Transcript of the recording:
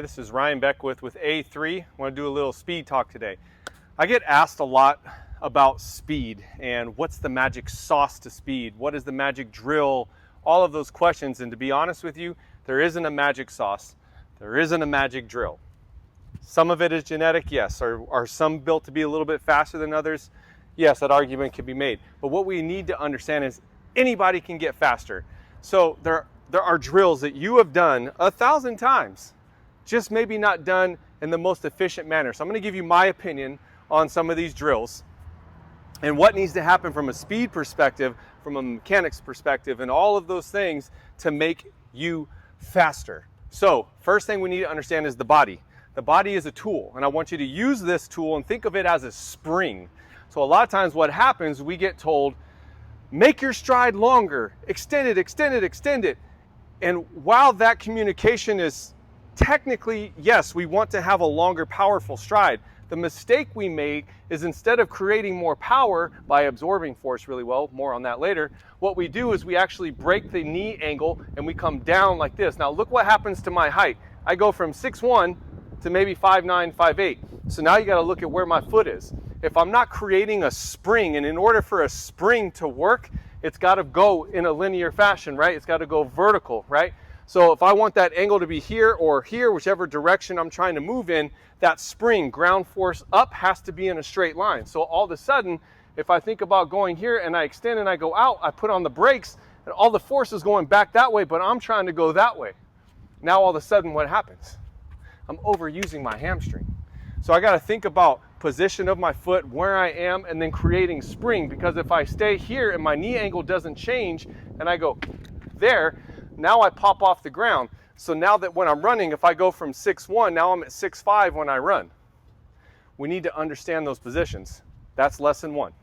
This is Ryan Beckwith with A3. I want to do a little speed talk today. I get asked a lot about speed and what's the magic sauce to speed? What is the magic drill? All of those questions. And to be honest with you, there isn't a magic sauce. There isn't a magic drill. Some of it is genetic, yes. Are some built to be a little bit faster than others? Yes, that argument can be made. But what we need to understand is anybody can get faster. So there are drills that you have done 1,000 times, just maybe not done in the most efficient manner. So I'm going to give you my opinion on some of these drills and what needs to happen from a speed perspective, from a mechanics perspective, and all of those things to make you faster. So first thing we need to understand is the body. The body is a tool, and I want you to use this tool and think of it as a spring. So a lot of times what happens, we get told, make your stride longer, extend it, extend it, extend it. And while that communication is technically, yes, we want to have a longer, powerful stride, the mistake we make is instead of creating more power by absorbing force really well, more on that later, what we do is we actually break the knee angle and we come down like this. Now look what happens to my height. I go from 6'1" to maybe 5'9", 5'8". So now you got to look at where my foot is. If I'm not creating a spring, and in order for a spring to work, it's got to go in a linear fashion, right? It's got to go vertical, right? So if I want that angle to be here or here, whichever direction I'm trying to move in, that spring, ground force up, has to be in a straight line. So all of a sudden, if I think about going here and I extend and I go out, I put on the brakes and all the force is going back that way, but I'm trying to go that way. Now all of a sudden what happens? I'm overusing my hamstring. So I got to think about position of my foot, where I am, and then creating spring, because if I stay here and my knee angle doesn't change and I go there, now I pop off the ground. So now that when I'm running, if I go from 6'1", now I'm at 6'5" when I run. We need to understand those positions. That's lesson one.